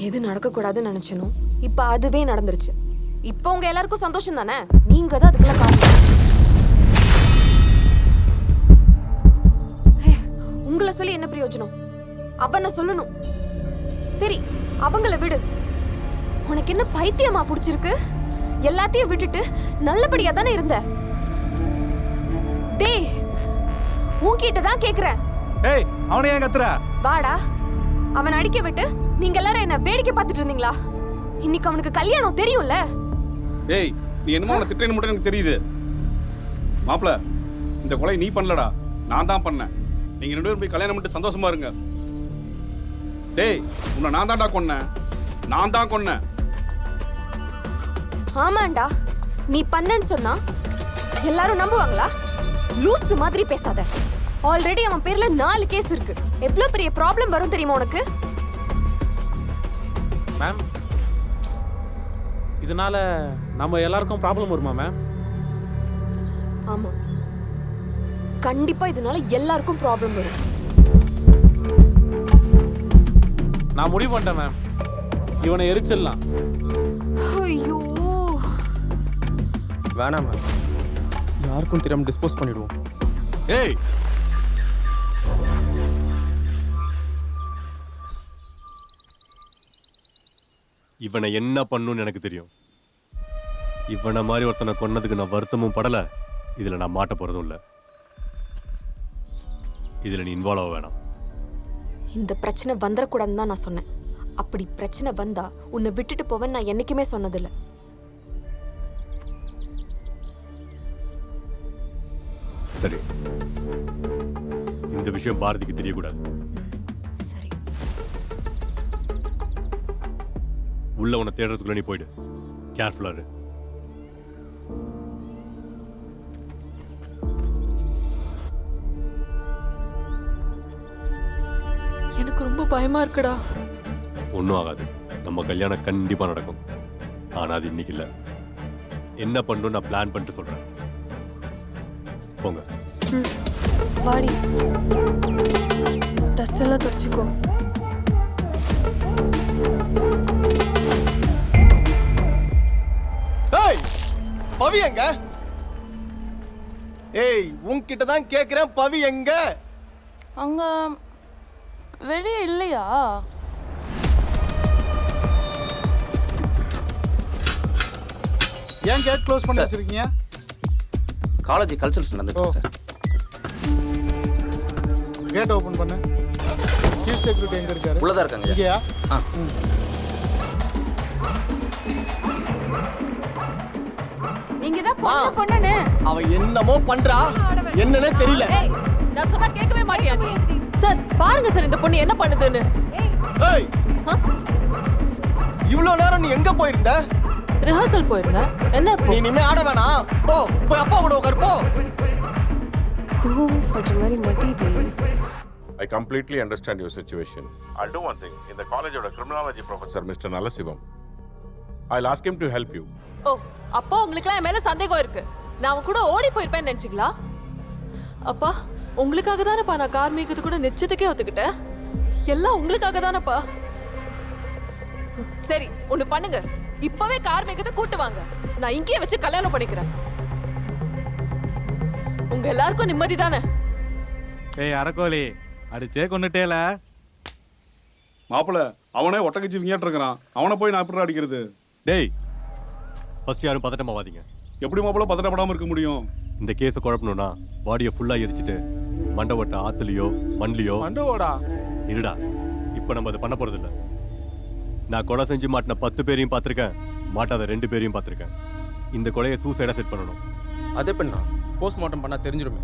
எது நடக்கக்கூடாதுன்னு நினைச்சனோ இப்ப அதுவே நடந்துருச்சு. இப்ப உங்க எல்லாருக்கும் சந்தோஷம் தானே? நீங்க தான் அதுக்குள்ள காரணம். உங்களை சொல்லி என்ன பிரயோஜனம்? அவனை சொல்லணும். சரி, அவங்கள விடு. உனக்கு என்ன பைத்தியமா புடிச்சிருக்கு? எல்லாத்தையும் விட்டுட்டு நல்லபடியா தானே இருந்த. டேய், உன்கிட்ட தான் கேக்குறேன். ஏய், அவனை ஏன் கத்துற? வாடா. அவன் அடிக்க விட்டு நீங்க எல்லாரும் என்ன வேடிக்கை பார்த்துட்டு இருந்தீங்களா? இன்னைக்கு அவனுக்கு கல்யாணம் தெரியும்ல. ஏய், நீ என்னமோ அவனை திட்டேன்னு மட்டும் எனக்கு தெரியுது. மாப்பிள, இந்த கொலை நீ பண்ணலடா, நான் தான் பண்ணேன். நீங்க 2 பேரும் போய் கல்யாணம் பண்ணிட்டு சந்தோஷமா இருங்க. டேய், உன்னை நான் தான்டா கொன்னேன். நான் தான் கொன்னேன். ஆமாண்டா, நீ பண்ணேன்னு சொன்னா எல்லாரும் நம்புவாங்களா? லூசு மாதிரி பேசாத. ஆல்ரெடி அவன் பேர்ல 4 கேஸ் இருக்கு. எவ்வளவு பெரிய ப்ராப்ளம் வரும் தெரியுமா உனக்கு? மேம், இதனால நம்ம எல்லாருக்கும் ப்ராப்ளம் வருமா மேம்? ஆமா, கண்டிப்பா இதனால எல்லாருக்கும் ப்ராப்ளம் வரும். நான் முடிவு பண்ணிட்டேன் மேம், இவனை எரிச்சிடலாம். ஐயோ, வேணாம் மேம், யாருக்கும் தெரியாம டிஸ்போஸ் பண்ணிடுவோம். ஏய், இவனை என்ன பண்ணுன்னு எனக்கு தெரியும். இவனை மாதிரி ஒருத்தனை கொன்னதுக்கு நான் வருத்தமும் படல. இதுல நான் மாட்ட போறதும் இல்ல. இதுல நீ இன்வால்வ் ஆக வேணாம். இந்த பிரச்சனை வந்துடக்கூடாதுன்னு தான் நான் சொன்னேன். அப்படி பிரச்சனை வந்தா உன்னை விட்டுட்டு போவேன்னு நான் என்னைக்குமே சொன்னதில்லை. சரி, இந்த விஷயம் பாரதிக்கு தெரியக்கூடாது. சரி, உள்ள உன்னை தேடுறதுக்குள்ள நீ போயிடு. கேர்ஃபுல்லா இரு. எனக்கு ரொம்ப பயமா இருக்குடா. ஒன்றும் ஆகாது. நம்ம கல்யாணம் கண்டிப்பா நடக்கும். ஆனா அது இன்னைக்கு இல்ல. என்ன பண்ணணும் நான் பிளான் பண்ணிட்டு சொல்றேன். போங்க. வாடி, டஸ்ட் எல்லாம் தொடச்சிக்கோ. ஏய், பவி எங்க? ஏய், உன்கிட்ட தான் கேக்குறேன், பவி எங்க? அங்க வெளியே இல்லையா? ஏன் கேட் க்ளோஸ் பண்ணி வச்சிருக்கீங்க? காலேஜ் கல்ச்சரல்ஸ் நடந்துருக்கு சார். கேட் ஓபன் பண்ணு. சீஃப் செக்ரட்டரி எங்க இருக்காரு? உள்ள தான் இருக்காங்க. இங்கயா? நீங்க தான் பொண்ணு. அவ என்னமோ பண்றா, என்னன்னே தெரியல. ஏய், நான் சொன்னா கேட்கவே மாட்டியா நீ? சார், பாருங்க சார் இந்த பொண்ணு என்ன பண்ணுதுன்னு. ஏய், இவ்வளவு நேரம் நீ எங்க போயிருந்த? ரிஹர்சல் போயிருந்த. என்ன நீ இனிமே ஆட வேணாம். போ, போய் அப்பா கூட உட்காரு போ. கோவப்படுற மாதிரி நட்டிட்டு. I completely understand your situation. I'll do one thing. In the college of criminology professor, Mr. Nalasivam, I'll ask him to help you. ஓ, அப்போ உங்களுக்குலாம் என் மேல சந்தேகம் இருக்கு. நான் அவன் கூட ஓடி போயிருப்பேன்னு நினைச்சீங்களா? அப்பா, உங்களுக்காக தானப்பா நான் கார்மீகத்து கூட நிச்சயத்துக்கே ஒத்துக்கிட்டேன். எல்லாம் உங்களுக்காக தானப்பா. சரி, ஒண்ணு பண்ணுங்க. இப்பவே கார்மீகத்தை கூட்டு வாங்க. நான் இங்கேயே வச்சு கல்யாணம் பண்ணிக்கிறேன். உங்க எல்லாருக்கும் நிம்மதி தானே? ஏய் அரக்கோலி, அடிச்சே கொண்டுட்டேல. மாப்பிள, அவனே ஒட்டக்கச்சி விங்கிட்டு இருக்கிறான். அவனை போய் நான் எப்படி அடிக்கிறது? டேய், ஃபர்ஸ்ட் யாரும் பதட்டமாவாதீங்க. எப்படி மாப்பிள பதட்டப்படாம இருக்க முடியும்? இந்த கேஸை குழப்பணும்னா பாடியை ஃபுல்லா எரிச்சிட்டு மண்டபட்ட ஆத்துலயோ மண்லியோ மண்டவோடா இருடா. இப்ப நம்ம அதை பண்ண போறது இல்ல. நான் கொலை செஞ்சு மாட்டின 10 பேரையும் பார்த்திருக்கேன், மாட்டாத 2 பேரையும் பார்த்திருக்கேன். இந்த கொலையை சூசைடா செட் பண்ணணும். அதே பண்ணா போஸ்ட்மார்ட்டம் பண்ணா தெரிஞ்சிருமே.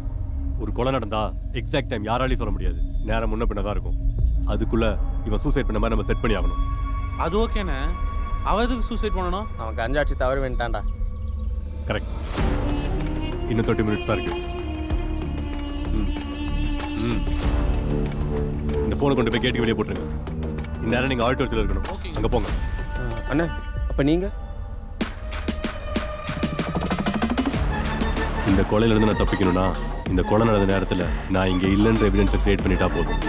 ஒரு கொலை நடந்தா எக்ஸாக்ட் டைம் யாராலையும் சொல்ல முடியாது. நேரம் முன்ன பின்ன தான் இருக்கும். அதுக்குள்ள இவன் சூசைட் பண்ண மாதிரி நம்ம செட் பண்ணி ஆகணும். அது ஓகேண்ணே. அவன் எதுக்கு சூசைட் பண்ணணும்? அவன் கஞ்சாச்சி தவறு வேண்டாண்டா. கரெக்ட். இன்னும் 30 மினிட்ஸ் தான் இருக்கு. இந்த போனை கொண்டு போய் கேட்டுக்கு வெளியே போட்டுருங்க. இந்நேரம் நீங்க ஆடிட்டோரியத்தில் இருக்கணும். அங்க போங்க. அண்ணா, அப்ப நீங்க? இந்த கொலையில இருந்து நான் தப்பிக்கணும்னா இந்த கொலை நடந்த நேரத்தில் நான் இங்க இல்லைன்ற எவிடன்ஸை கிரியேட் பண்ணிட்டா போதும்.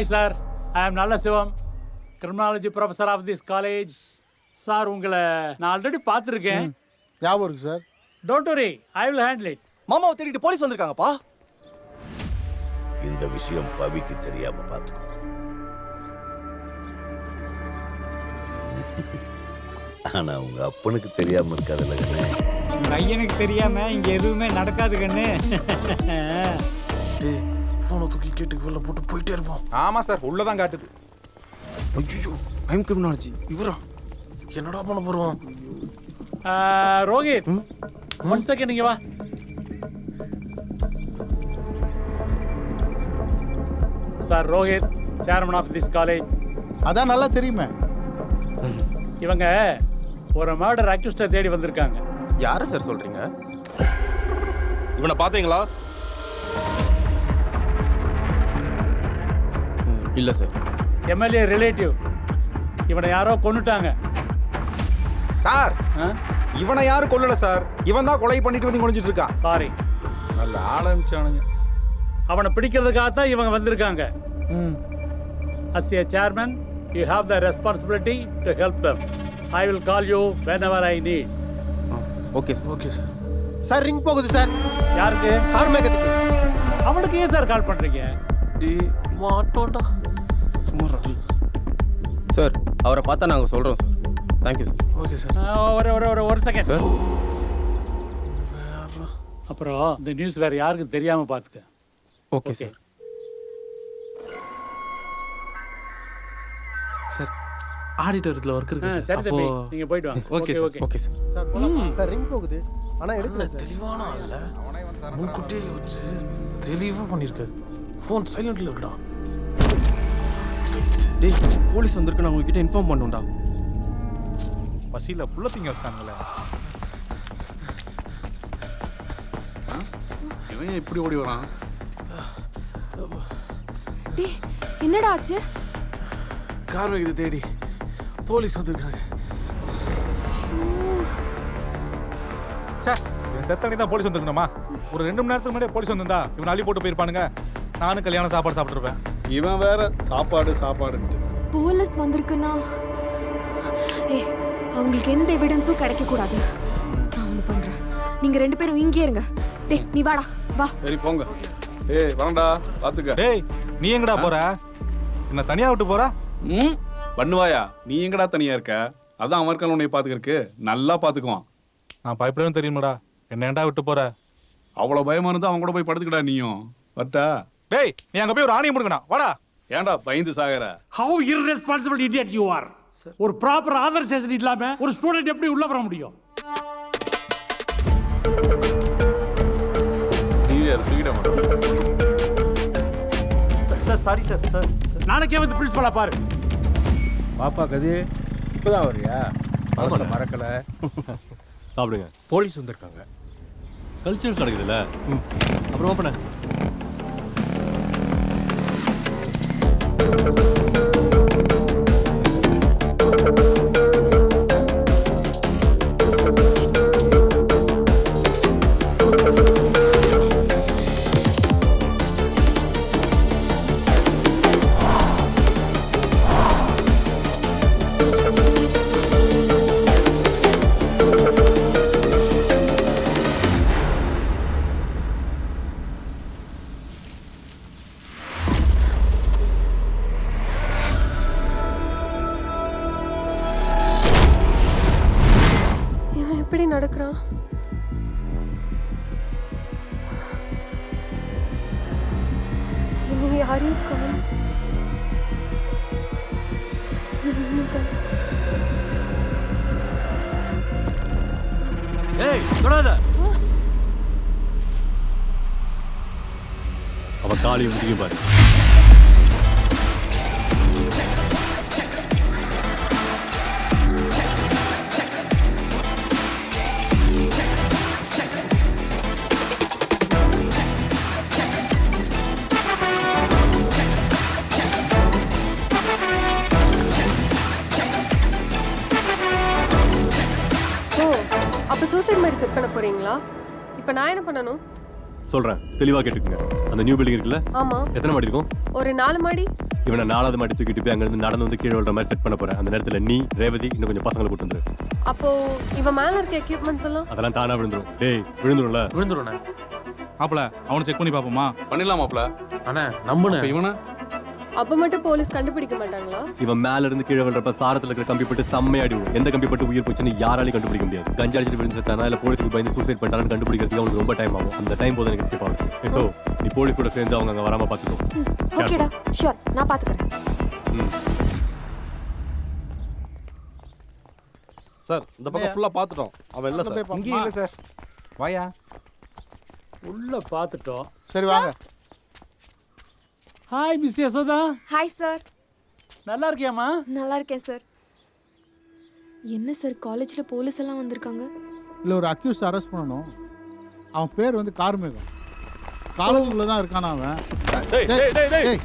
Hi sir, I am Nalla Sivam, criminology professor of this college. Sir உங்களை நான் ஆல்ரெடி பார்த்துருக்கேன். ஞாபகம் இருக்கு sir. Don't worry, I will handle it. மாமாவை தேடிட்டு போலீஸ் வந்திருக்காங்கப்பா. இந்த விஷயம் பவிக்கு தெரியாம பார்த்துக்கோ. ஆனா உங்க அப்பனுக்கு தெரியாம இருக்காதுல்ல கண்ணே. பையனுக்கு தெரியாம இங்க எதுவுமே நடக்காது கண்ணு. டேய் ஃபோனை தூக்கி கேட்டுக்கு வெளில போட்டு போயிட்டே இருப்போம். ஆமா சார், உள்ளதான் காட்டுது. ஐயோ, ஐம் கிரிமினாலஜி இவரா? என்னடா பண்ண போறோம்? ரோஹித், ஒன் செகண்ட் இங்க வா. Sir Rohit, chairman of this college. அதான் நல்லா தெரியுமே. இவங்க ஒரு மர்டர் அக்யூஸ்டை தேடி வந்திருக்காங்க. யாரை சார் சொல்றீங்க? இவனை பார்த்தீங்களா? இல்ல சார். MLA relative. இவனை யாரோ கொன்னுட்டாங்க. சார், இவனை யாரும் கொல்லல சார். இவன் தான் கொலை பண்ணிட்டு வந்து ஒளிஞ்சிட்டு இருக்கான். சாரி. நல்ல ஆரம்பிச்சானுங்க. அவனை பிடிக்கிறதுக்காக தான் இவங்க வந்திருக்காங்க. As a chairman, you have the responsibility to help them. I will call you whenever I need. Okay sir. Okay sir. Sir ring போகுது சார். யாருக்கு? கார் மேகத்துக்கு. அவனுக்கு ஏன் சார் கால் பண்றீங்க? டேய் மாட்டோடா. சும்மா சார், அவரை பார்த்தா நாங்க சொல்றோம் sir. Thank you sir. Okay sir. ஒரு செகண்ட். அப்புறம் இந்த நியூஸ் வேற யாருக்கும் தெரியாம பாத்துக்க. Okay sir. சார் ஆடிட்டோரியத்துல ஒர்க் இருக்கு சார். சரி தம்பி, நீங்க போயிட்டு வாங்க. Okay sir. Okay sir. Sir போலாமா? சார் ரிங் போகுது. ஆனா எடுக்கல சார். தெளிவான ஆளு. முன்கூட்டியே யோசிச்சு தெளிவா பண்ணிருக்காரு. ஃபோன் சைலண்ட்ல இருக்குடா. டேய், போலீஸ் வந்திருக்கு, நான் உங்ககிட்ட இன்ஃபார்ம் பண்ணுண்டா. பசியில புள்ள திங்க வச்சாங்களே. இவன் இப்படி ஓடி வரான்? டேய், என்னடா ஆச்சு? கார் வேகத்தை தேடி போலீஸ் வந்திருக்காங்க. சார், இவன் செத்தனி தான் போலீஸ் வந்திருக்கணுமா? ஒரு 2 மணி நேரத்துக்கு முன்னாடியே போலீஸ் வந்திருந்தா இவன் அள்ளி போட்டு போயிருப்பானுங்க. நானும் கல்யாண சாப்பாடு சாப்பிட்டுருப்பேன். இவன் வேற சாப்பாடு. போலீஸ் வந்திருக்குன்னா அவங்களுக்கு எந்த எவிடன்ஸும் கிடைக்க கூடாது. நான் ஒண்ணு பண்றேன். நீங்க 2 பேரும் இங்கே இருங்க. டேய், நீ வாடா, வா. சரி போங்க. ஏய் வரண்டா, பாத்துக்க. டேய், நீ எங்கடா போற? என்ன தனியா விட்டு போற? பண்ணுவாயா? நீ எங்கடா தனியா இருக்க? அதான் அமர்க்கால் உன்னை பாத்துக்கிறதுக்கு நல்லா பாத்துக்குவான். நான் பயப்படவே தெரியுமாடா. என்ன ஏன்டா விட்டு போற? அவ்வளவு பயமா இருந்தா அவன் கூட போய் படுத்துக்கடா நீயும். வரட்டா? டேய், நீ அங்க போய் ஒரு ஆணியை முடுங்கடா. வாடா. ஏன்டா பயந்து சாகற? How irresponsible idiot you are. ஒரு ப்ராப்பர் ஆதரைசேஷன் இல்லாம ஒரு ஸ்டூடெண்ட் எப்படி உள்ள வர முடியும்? நீ வேற தூக்கிட மாட்டேன். Sir sorry sir. சார் நாளைக்கே வந்து பிரின்சிபலா பாரு. பாப்பா கதி இப்பதான் வரியா? மறக்கல. சாப்பிடுங்க. போலீஸ் வந்திருக்காங்க. கல்ச்சர் நடக்குதுல்ல. அப்புறமா பண்ண. எப்படி நடக்கிறான்? இவங்க யாரையும் காணோம். ஏய், தொடாத. அவ காலையும் முடியும் பாரு. அப்ப சூசைட் மாதிரி செட் பண்ண போறீங்களா? இப்ப நான் என்ன பண்ணணும்? சொல்றேன் தெளிவா கேட்டுக்குங்க. அந்த நியூ பில்டிங் இருக்குல்ல, ஆமா, எத்தனை மாடி இருக்கும்? ஒரு 4 மாடி. இவனை 4வது மாடி தூக்கிட்டு போய் அங்கிருந்து நடந்து வந்து கீழே விழுற மாதிரி செட் பண்ண போறேன். அந்த நேரத்துல நீ ரேவதி இன்னும் கொஞ்சம் பசங்களை கூட்டு வந்துரு. அப்போ இவன் மேல இருக்க எக்யூப்மெண்ட்ஸ் எல்லாம் அதெல்லாம் தானா விழுந்துரும். டேய் விழுந்துரும்ல? விழுந்துருண்ணே. மாப்பிள அவனை செக் பண்ணி பார்ப்போமா? பண்ணிடலாம் மாப்ள. அண்ணே நம்புனே. இவனை அப்ப மட்டும் போலீஸ் கண்டுபிடிக்க மாட்டாங்களா? இவன் மேல இருந்து கீழே விழுறப்ப சாரத்துல இருக்கிற கம்பி பட்டு செம்மையாடி விழும். எந்த கம்பி பட்டு உயிர் போச்சுன்னு யாராலையும் கண்டுபிடிக்க முடியாது. கஞ்சா அடிச்சுட்டு விழுந்துட்டானா இல்ல போலீஸுக்கு பயந்து சூசைட் பண்ணிட்டான்னு கண்டுபிடிக்கிறதுக்கு அவனுக்கு ரொம்ப டைம் ஆகும். அந்த டைம் போது எனக்கு ஸ்கிப் ஆகும். ஸோ நீ போலீஸ் கூட சேர்ந்து அவங்க அங்கே வராம பார்த்துக்கோ. ஓகேடா, ஷூர், நான் பாத்துக்கிறேன். சார் இந்த பக்கம் ஃபுல்லா பார்த்துட்டோம். அவன் இல்ல சார். இங்கே இல்லை சார். வாயா. உள்ள பார்த்துட்டோம். சரி வாங்க. Hi miss Yashoda. Hi sir. நல்லா இருக்கியாம்மா? நல்லா இருக்கேன் சார். என்ன சார் காலேஜ்ல போலீஸ் எல்லாம் வந்திருக்காங்க? இல்லை ஒரு அக்யூஸ் அரெஸ்ட் பண்ணணும். அவன் பேர் வந்து கார்மேகம். காலேஜுக்குள்ள தான் இருக்கானா அவன். டேய்.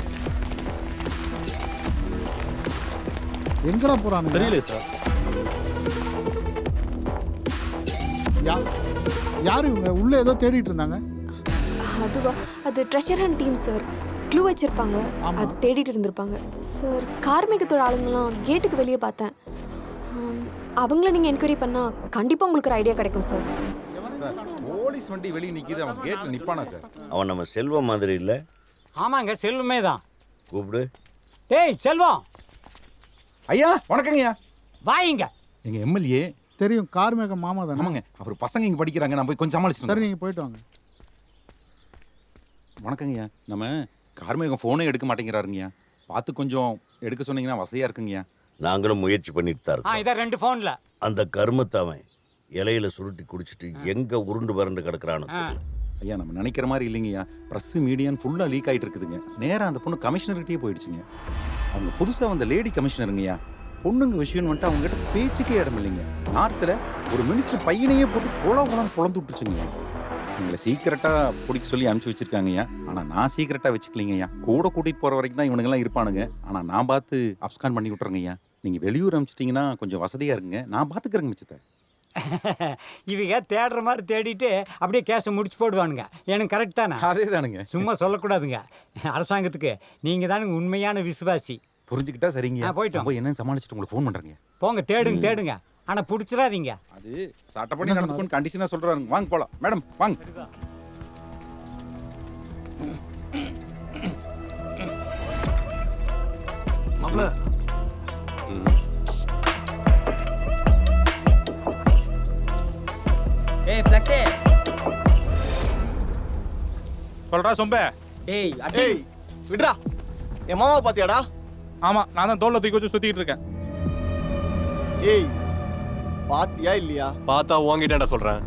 எங்கடா போறானு தெரியல சார். யார் இவங்க? உள்ள ஏதோ தேடிட்டு இருந்தாங்க. அதுவா, அது treasure hunt team sir. Clue வச்சிருப்பாங்க, அது தேடிட்டு இருந்திருப்பாங்க சார். கார்மிகத்தோட ஆளுங்களாம் கேட்டுக்கு வெளியே பார்த்தேன். அவங்கள நீங்க என்கொயரி பண்ணா கண்டிப்பா உங்களுக்கு ஒரு ஐடியா கிடைக்கும் சார். சார் போலீஸ் வண்டி வெளியே நிக்குது. அவன் கேட்ல நிப்பானா சார்? அவன் நம்ம செல்வம் மாதிரி இல்லை. ஆமாங்க, செல்வமே தான். கூப்பிடு. டேய் செல்வம். ஐயா வணக்கங்கய்யா. வாயிங்க. எங்க எம்எல்ஏ தெரியும், கார்மேகம் மாமா தானே? ஆமாங்க. அவர் பசங்க இங்க படிக்கிறாங்க. நான் போய் கொஞ்சம் சமாளிச்சுட்டு சரி, நீங்க போயிட்டு வாங்க. வணக்கங்கய்யா. நம்ம கார்மேகம் ஃபோனே எடுக்க மாட்டேங்கிறாருங்கய்யா. பார்த்து கொஞ்சம் எடுக்க சொன்னீங்கன்னா வசதியா இருக்குங்கய்யா. நாங்களும் முயற்சி பண்ணிட்டு தான் இருக்கோம். இதான் 2 ஃபோன்ல. அந்த கருமத்தை அவன் இலையில சுருட்டி குடிச்சிட்டு எங்க உருண்டு பரண்டு கிடக்குறானு தெரியல. ஐயா நம்ம நினைக்கிற மாதிரி இல்லைங்கய்யா. ப்ரெஸ் மீடியான்னு ஃபுல்லாக லீக் ஆகிட்டு இருக்குதுங்க. நேராக அந்த பொண்ணு கமிஷனர்கிட்டே போயிடுச்சுங்க. அவங்க புதுசாக வந்த லேடி கமிஷனருங்கய்யா. பொண்ணுங்க விஷயம்னு வந்துட்டு அவங்ககிட்ட பேச்சுக்கே இடம் இல்லைங்க. நார்த்தில் ஒரு மினிஸ்டர் பையனையே போட்டு குளம் பொழந்து விட்டுச்சுங்க. எங்களை சீக்கிரட்டாக பிடிக்க சொல்லி அனுப்பிச்சி வச்சிருக்காங்கய்யா. ஆனால் நான் சீக்கிரட்டாக வச்சுக்கலிங்கய்யா. கூட கூட்டிகிட்டு போகிற வரைக்கும் தான் இவனுங்கெல்லாம் இருப்பானுங்க. ஆனால் நான் பார்த்து அப்ஸ்கான் பண்ணி விட்டுறேங்கய்யா. நீங்கள் வெளியூர் அனுப்பிச்சிட்டிங்கன்னா கொஞ்சம் வசதியாக இருக்குங்க. நான் பார்த்துக்கிறேங்க மிச்சத்தை. இவங்க தேடுற மாதிரி தேடிட்டு அப்படியே கேஸை முடிச்சு போடுவானுங்க. எனக்கு கரெக்ட் தானே? அதே தானுங்க. சும்மா சொல்லக்கூடாதுங்க. அரசாங்கத்துக்கு நீங்கள் தானுங்க உண்மையான விசுவாசி. புரிஞ்சுக்கிட்டா சரிங்க. போயிட்டோம். போய் என்னன்னு சமாளிச்சுட்டு உங்களுக்கு ஃபோன் பண்ணுறேங்க. போங்க, தேடுங்க. ஆனால் பிடிச்சிடாதீங்க. அது சட்டப்படி நடந்துக்கும் கண்டிஷனாக சொல்கிறாருங்க. வாங்க போகலாம். மேடம் வாங்க. மாப்ள ஏய் ஃப்ளக்ஸே. சொல்றா சொம்பே. டேய் விடுடா. என் மாமா பாத்தியாடா? ஆமா, நான் தான் தோல்ல தூக்கி வச்சு சுத்திட்டு இருக்கேன். ஏய் பாத்தியா இல்லையா? பார்த்தா உங்ககிட்ட சொல்றேன்,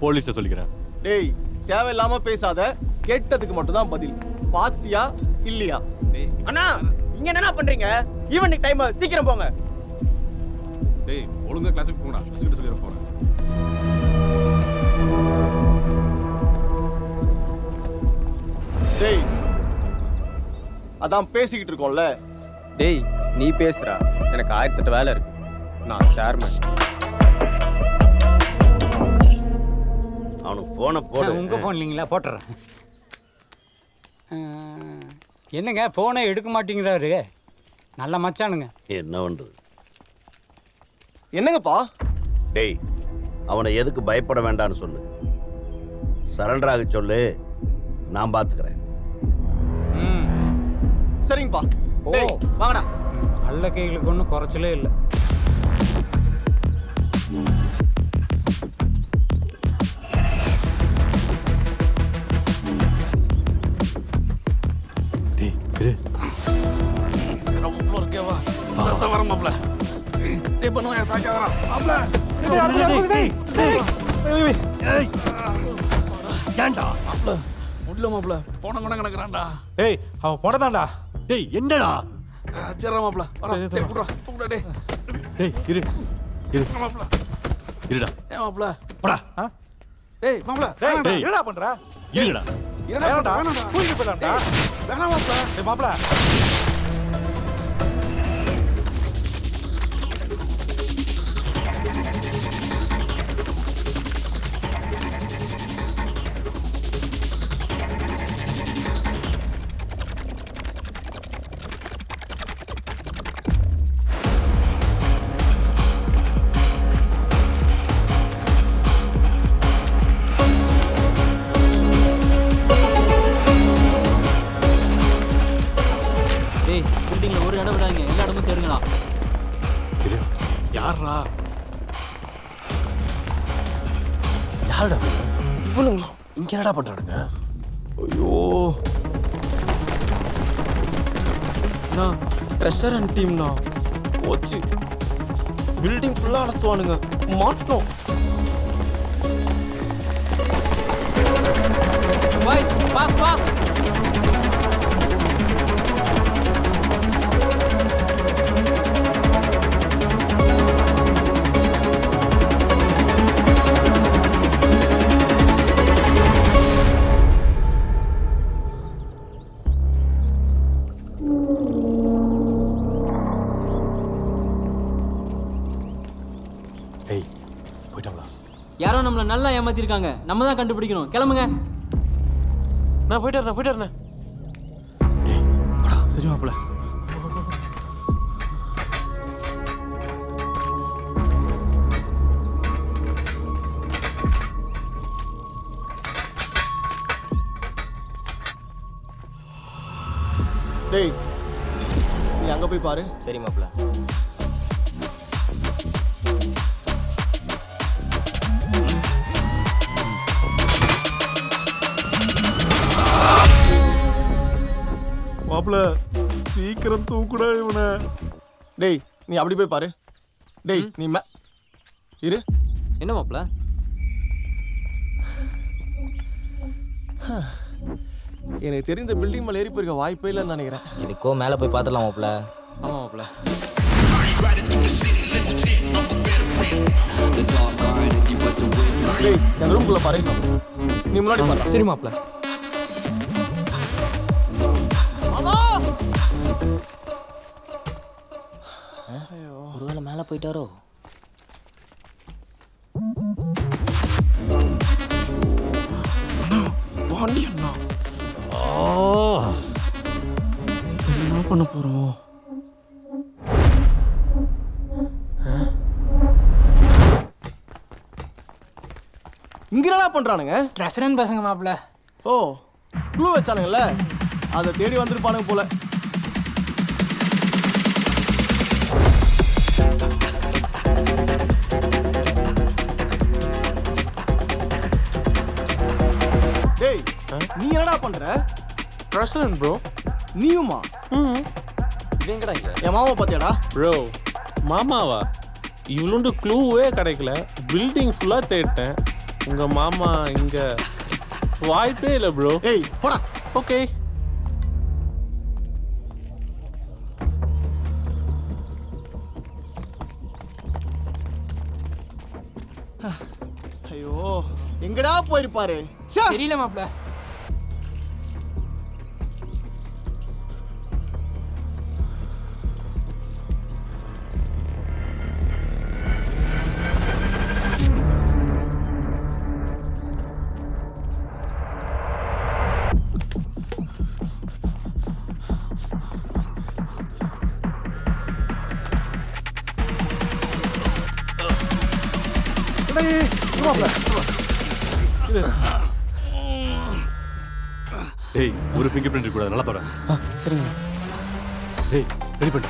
போலீஸ்ல சொல்லிக்கிறேன். டேய் தேவையில்லாம பேசாத. கேட்டதுக்கு மட்டும் தான் பதில். பாத்தியா இல்லையா? அண்ணா இங்க என்ன பண்றீங்க? ஈவினிங் டைம், சீக்கிரம் போங்க. டேய் ஒழுங்கா கிளாஸுக்கு போடா. மிஸ் கிட்ட சொல்லிர போறேன். டேய் அதான் பேசிக்கிட்டு இருக்கோம்ல. டேய் நீ பேசுறா, எனக்கு 1008 வேலை இருக்கு. நான் சேர்மன். அவனுக்கு போனை போடு. உங்க ஃபோன் இல்லைங்களா? போட்டுறேன். என்னங்க ஃபோனை எடுக்க மாட்டேங்கிறாரு? நல்ல மச்சானுங்க. என்ன பண்றது? என்னங்கப்பா? டேய் அவனை எதுக்கு பயப்பட வேண்டாம்னு சொல்லு. சரண்டர் ஆக சொல்லு, நான் பார்த்துக்கிறேன். சரிங்கப்பா. டேய் வாங்கடா. நல்ல கைகளுக்கு ஒன்றும் குறைச்சலே இல்லை. டேய் இரு. ரொம்ப இருக்கேவா? வர மாப்ள. டேய் பண்ணுவா சாக்காதடா. மாப்ள. ஏன்டா? மாப்ள முடியல மாப்ள. போன கொண்ட கிடக்குறான்டா. ஏய் அவன் போனதான்டா. டேய் என்னடா? சரிடா மாப்ள. வர. டேய் புடுடா. புடுடா டேய். டேய் இரு. இரு மாப்ள. இருடா. ஏ மாப்ள. போடா. டேய் மாப்ள. டேய் என்னடா பண்ற? இருடா. என்னடா? தூக்கி போடலாம்டா. வேணாம் மாப்ள. டேய் மாப்ள. யாரா யாருடா இவனுங்களா இங்க என்னடா பண்றானுங்க? ஐயோ நான் ட்ரெஷர் அண்ட் டீம்னா போச்சு. பில்டிங் ஃபுல்லா அலசுவானுங்க. மாட்டோம். Boys boss boss. ஏய் போயிட்டாங்களா? யாரோ நம்மள நல்லா ஏமாத்திருக்காங்க. நம்ம தான் கண்டுபிடிக்கணும். கிளம்புங்க. நான் போயிட்டாருண்ணே. சரி மாப்பிள்ள. டேய் நீ அங்க போய் பாரு. சரி மாப்பிள்ள. மாப்பிள்ள சீக்கிரம் தூக்குடா இவனை. டேய் நீ அப்படி போய் பாரு. டேய் நீ இரு. என்ன மாப்பிள்ள? எனக்கு தெரிந்த பில்டிங் மேல ஏறி போயிருக்க வாய்ப்பே இல்லைன்னு நினைக்கிறேன். இதுக்கோ மேலே போய் பார்த்துடலாம் மாப்பிள்ள. ஆமா மாப்பிள்ள. டேய் இந்த ரூம்குள்ள பாரு. நீ முன்னாடி பாரு. சரி மாப்பிள்ள. ஒருவேளை மேலே போயிட்டாரோ? பாண்டி அண்ணா என்ன பண்ண போறோம்? இங்க என்னடா பண்றானுங்க? ட்ரெஷரன் பசங்க மாப்பிள்ள. ஓ க்ளூ வச்சானுங்கல்ல, அதை தேடி வந்திருப்பானுங்க போல. டேய் நீ என்னடா பண்ற? ட்ரெஷரன் ப்ரோ. நீயுமா? எங்கடா இங்க? என் மாமா பாத்தியாடா? ப்ரோ மாமாவா? இவ்வளோண்டு க்ளூவே கிடைக்கல. பில்டிங் ஃபுல்லாக தேட்டேன். உங்கள் மாமா இங்கே வாய்ப்பே இல்லை ப்ரோ. ஏய் போடா. ஓகே ஐயோ எங்கடா போயிருப்பாரு? தெரியல மாப்பிள்ள. டேய் ஒரு ஃபிங்கர் பிரிண்ட் கூட நல்லா தொட. சரிங்க. டேய் ரெடி பண்ணு.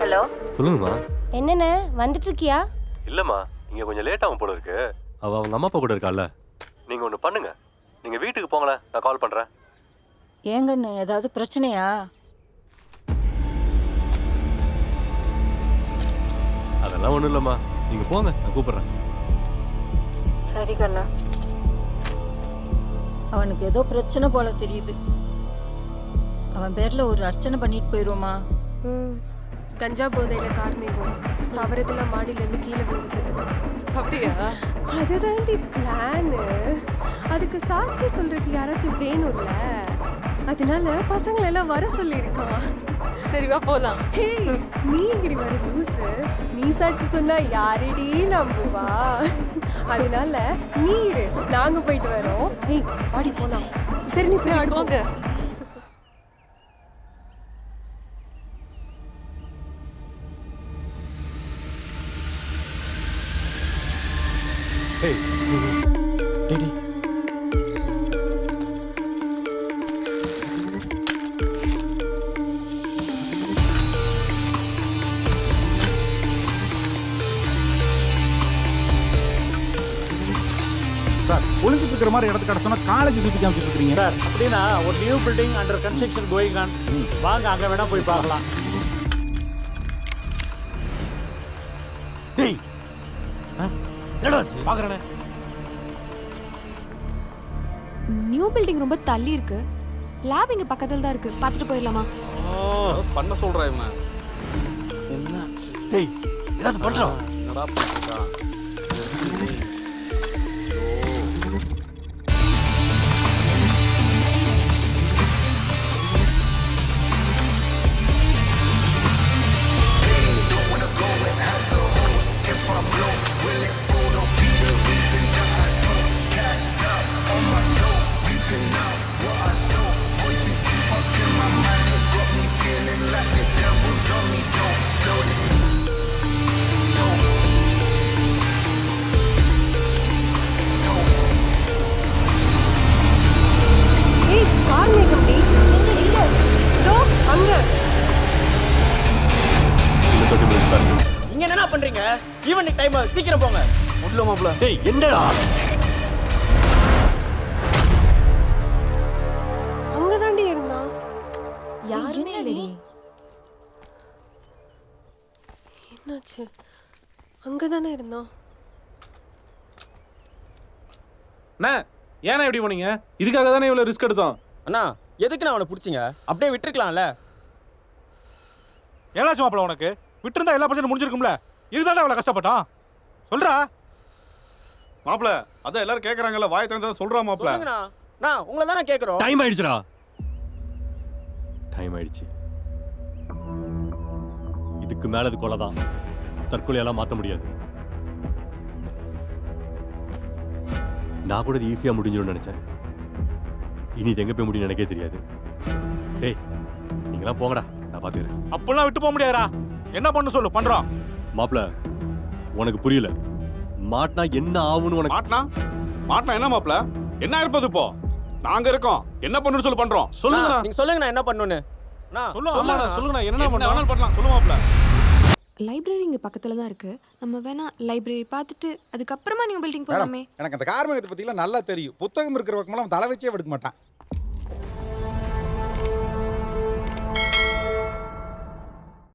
ஹலோ சொல்லுங்கம்மா. என்னண்ணே வந்துட்டு இருக்கியா? இல்லம்மா இங்க கொஞ்சம் லேட் ஆகும் போல இருக்கு. அவ அவங்க அம்மா அப்பா கூட இருக்கால. நீங்க ஒன்று பண்ணுங்க. நீங்க வீட்டுக்கு போங்களேன், நான் கால் பண்றேன். ஏங்கண்ணே ஏதாவது பிரச்சனையா? அதெல்லாம் ஒன்றும் இல்லைம்மா, நீங்க போங்க, நான் கூப்பிடுறேன். சரி கண்ணா. அவனுக்கு ஏதோ பிரச்சனை போல தெரியுது. அவன் பேர்ல ஒரு அர்ச்சனை பண்ணிட்டு போயிடுவோமா? கஞ்சா போதையில கார்மேகம் தவறுதல மாடியிலேருந்து கீழே விழுந்து செத்துட்டான். அப்படியா? அதுதாண்டி பிளானு. அதுக்கு சாட்சி சொல்றதுக்கு யாராச்சும் வேணும்ல, அதனால பசங்களை எல்லாம் வர சொல்லியிருக்கான். சரி வா போலாம். ஹே நீ எங்கடி வர லூசு? நீ சாட்சி சொன்னா யாரடி நம்புவா? அதனால நீ இரு, நாங்க போயிட்டு வரோம். ஏய் பாடி போலாம். சரி நீ போய் ஆடுவோங்க. டேய் டேடி சார் ஒளிஞ்சிட்டு இருக்கிற மாதிரி இடத்துக்கு கடை சொன்னா காலேஜ் சுற்றி காமிச்சிட்டு இருக்கீங்க சார் அப்படின்னா ஒரு new building under construction going on. வாங்க அங்க வேணா போய் பார்க்கலாம். டேய் பாக்குறேனே. நியூ பில்டிங் ரொம்ப தள்ளி இருக்கு. லேப் இங்க பக்கத்துல தான் இருக்கு. பார்த்துட்டு போயிடலாமா? பண்ண சொல்றேன் இவன். என்ன டேய் ஏதாவது பண்றோம். என்னடா பண்ணிருக்கான்? ஏய் கார்மேகம் டி. எங்க தோ அங்க. இங்க என்னடா பண்றீங்க? ஈவினிங் டைம் சீக்கிரம் போங்க. முடியல மாப்ள. டேய் என்னடா அங்க தாண்டி இருந்தான். யாருமே இல்லையே. என்னாச்சு? அங்க தானே இருந்தான். அண்ணா ஏன்னா எப்படி போனீங்க? இதுக்காக தானே இவ்வளோ ரிஸ்க் எடுத்தோம். அண்ணா எதுக்கு நான் அவனை பிடிச்சிங்க? அப்படியே விட்டுருக்கலாம்ல. ஏதாச்சும் மாப்பிள உனக்கு விட்டுருந்தா எல்லா பிரச்சனையும் முடிஞ்சிருக்கும்ல. இதுதானே அவ்வளோ கஷ்டப்பட்டான். சொல்றா. மாப்ள அதான் எல்லாரும் கேக்குறாங்கல்ல, வாய் திறந்தா சொல்றா மாப்ள. சொல்லுங்கண்ணா. நான் உங்களை தானே கேட்குறோம். டைம் ஆயிடுச்சுடா. டைம் ஆயிடுச்சு. இதுக்கு மேல அது கொலை தான். தற்கொலையெல்லாம் மாற்ற முடியாது. நான் கூட ஈஸியா முடிஞ்சிடும் நினைச்சேன். இனி இது எங்க போய் முடியும் எனக்கே தெரியாது. டேய் நீங்களாம் போங்கடா, நான் பாத்துக்கிறேன். அப்பெல்லாம் விட்டு போக முடியாதா? என்ன பண்ணு சொல்லு, பண்றோம். மாப்ள உனக்கு புரியல. மாட்டினா என்ன ஆகும்னு உனக்கு. மாட்டினா என்ன மாப்ள? என்ன இருப்பது இப்போ? நாங்க இருக்கோம். என்ன பண்ணணும்னு சொல்லு, பண்றோம். சொல்லுங்கண்ணா. நீங்க சொல்லுங்க நான் என்ன பண்ணணும்னு. சொல்லுங்கண்ணா என்ன என்ன பண்ணலாம்? வேணாலும் பண்ணலாம். சொல்லு மாப்ள. லைப்ரரி இங்க பக்கத்துல தான் இருக்கு. நம்ம வேணா லைப்ரரி பார்த்துட்டு அதுக்கப்புறமா நியூ பில்டிங் போலாமே. எனக்கு அந்த கார்மேகத்தை பத்திலாம் நல்லா தெரியும். புத்தகம் இருக்கிற பக்கமெல்லாம் தலை வச்சே எடுக்க மாட்டான்.